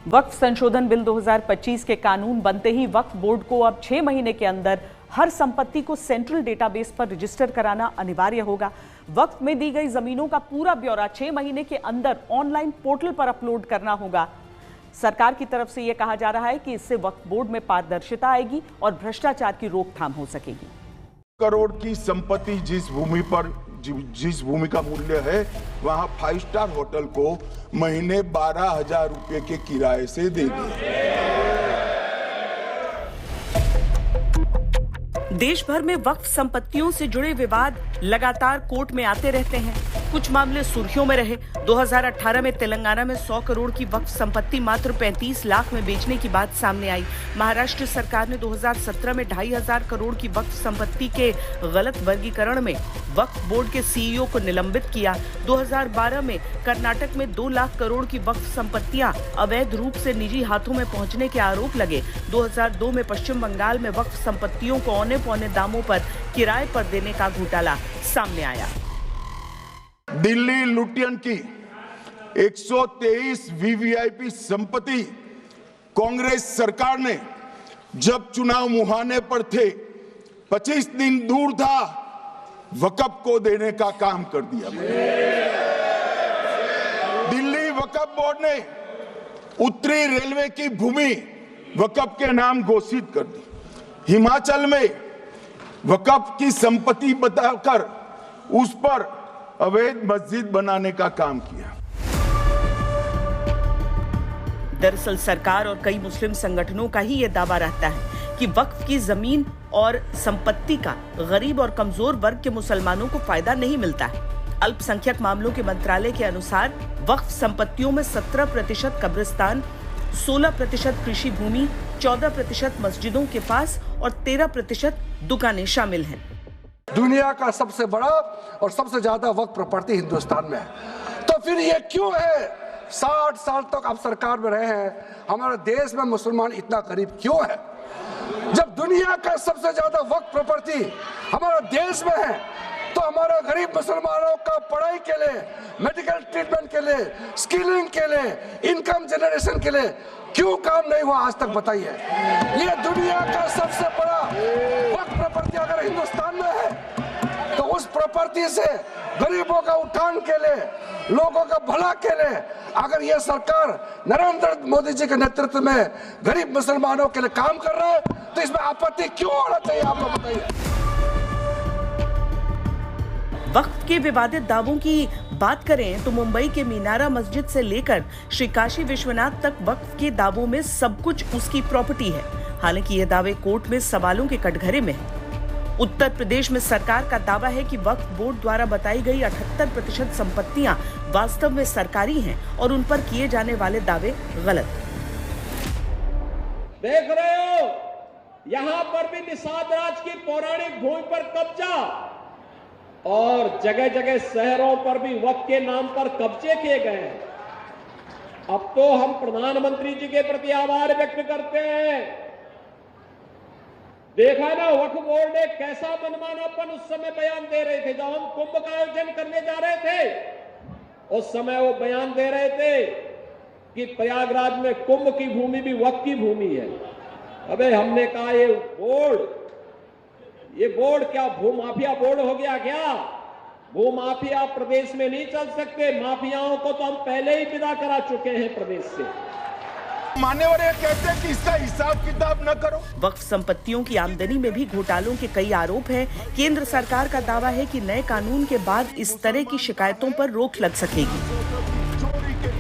वक्फ संशोधन बिल 2025 के कानून बनते ही वक्फ बोर्ड को अब 6 महीने के अंदर हर संपत्ति को सेंट्रल डेटाबेस पर रजिस्टर कराना अनिवार्य होगा। वक्फ में दी गई जमीनों का पूरा ब्यौरा 6 महीने के अंदर ऑनलाइन पोर्टल पर अपलोड करना होगा। सरकार की तरफ से यह कहा जा रहा है कि इससे वक्फ बोर्ड में पारदर्शिता आएगी और भ्रष्टाचार की रोकथाम हो सकेगी। करोड़ की संपत्ति जिस भूमि का मूल्य है वहां 5 स्टार होटल को महीने 12,000 रुपए के किराए से देगी। देश भर में वक्फ संपत्तियों से जुड़े विवाद लगातार कोर्ट में आते रहते हैं। कुछ मामले सुर्खियों में रहे। 2018 में तेलंगाना में 100 करोड़ की वक्फ संपत्ति मात्र 35 लाख में बेचने की बात सामने आई। महाराष्ट्र सरकार ने 2017 में 2,500 करोड़ की वक्फ संपत्ति के गलत वर्गीकरण में वक्फ बोर्ड के सीईओ को निलंबित किया। 2012 में कर्नाटक में 2 लाख करोड़ की वक्फ संपत्तियां अवैध रूप से निजी हाथों में पहुंचने के आरोप लगे। 2002 में पश्चिम बंगाल में वक्फ संपत्तियों को औने पौने दामों पर किराए पर देने का घोटाला सामने आया। दिल्ली लुटियन की 123 वीवीआईपी संपत्ति कांग्रेस सरकार ने जब चुनाव मुहाने पर थे, 25 दिन दूर था, वक्फ को देने का काम कर दिया। दिल्ली वक्फ बोर्ड ने उत्तरी रेलवे की भूमि वक्फ के नाम घोषित कर दी। हिमाचल में वक्फ की संपत्ति बताकर उस पर अवैध मस्जिद बनाने का काम किया। दरअसल सरकार और कई मुस्लिम संगठनों का ही यह दावा रहता है कि वक्फ की जमीन और संपत्ति का गरीब और कमजोर वर्ग के मुसलमानों को फायदा नहीं मिलता है। अल्पसंख्यक मामलों के मंत्रालय के अनुसार वक्फ संपत्तियों में 17% कब्रिस्तान, 16% कृषि भूमि, 14% मस्जिदों के पास और 13% दुकानें शामिल हैं। दुनिया का सबसे बड़ा और सबसे ज्यादा वक्फ प्रॉपर्टी हिंदुस्तान में है। तो फिर ये क्यों है 60 साल तक आप सरकार में रहे हैं, हमारे देश में मुसलमान इतना गरीब क्यों है? जब दुनिया का सबसे ज्यादा वक्फ प्रॉपर्टी हमारे देश में है तो हमारे गरीब मुसलमानों का पढ़ाई के लिए, मेडिकल ट्रीटमेंट के लिए, स्किलिंग के लिए, इनकम जनरेशन के लिए क्यों काम नहीं हुआ आज तक बताइए। ये दुनिया का सबसे बड़ा वक्फ प्रॉपर्टी अगर हिंदुस्तान में है तो उस प्रॉपर्टी से गरीबों का उत्थान के लिए, लोगों का भला के लिए अगर ये सरकार नरेंद्र मोदी जी के नेतृत्व में गरीब मुसलमानों के लिए काम कर रहा है तो इसमें आपत्ति क्यों होना चाहिए, आप लोग बताइए। वक्फ के विवादित दावों की बात करें तो मुंबई के मीनारा मस्जिद से लेकर श्री काशी विश्वनाथ तक वक्फ के दावों में सब कुछ उसकी प्रॉपर्टी है। हालांकि ये दावे कोर्ट में सवालों के कटघरे में है। उत्तर प्रदेश में सरकार का दावा है कि वक्फ बोर्ड द्वारा बताई गई 78% संपत्तियां वास्तव में सरकारी हैं और उन पर किए जाने वाले दावे गलत। देख रहे हो, यहाँ पर भी निषाद राज की पौराणिक भूमि पर कब्जा और जगह जगह शहरों पर भी वक्फ के नाम पर कब्जे किए गए हैं। अब तो हम प्रधानमंत्री जी के प्रति आभार व्यक्त करते हैं। देखा ना, वक्फ बोर्ड ने कैसा मनमानापन उस समय बयान दे रहे थे। जब हम कुंभ का आयोजन करने जा रहे थे उस समय वो बयान दे रहे थे कि प्रयागराज में कुंभ की भूमि भी वक्फ की भूमि है। अबे हमने कहा ये बोर्ड क्या भूमाफिया बोर्ड हो गया क्या? भूमाफिया प्रदेश में नहीं चल सकते। माफियाओं को तो हम पहले ही विदा करा चुके हैं प्रदेश से। मान्यवर ये कहते हैं कि इसका हिसाब किताब न करो। वक्फ संपत्तियों की आमदनी में भी घोटालों के कई आरोप हैं। केंद्र सरकार का दावा है कि नए कानून के बाद इस तरह की शिकायतों पर रोक लग सकेगी।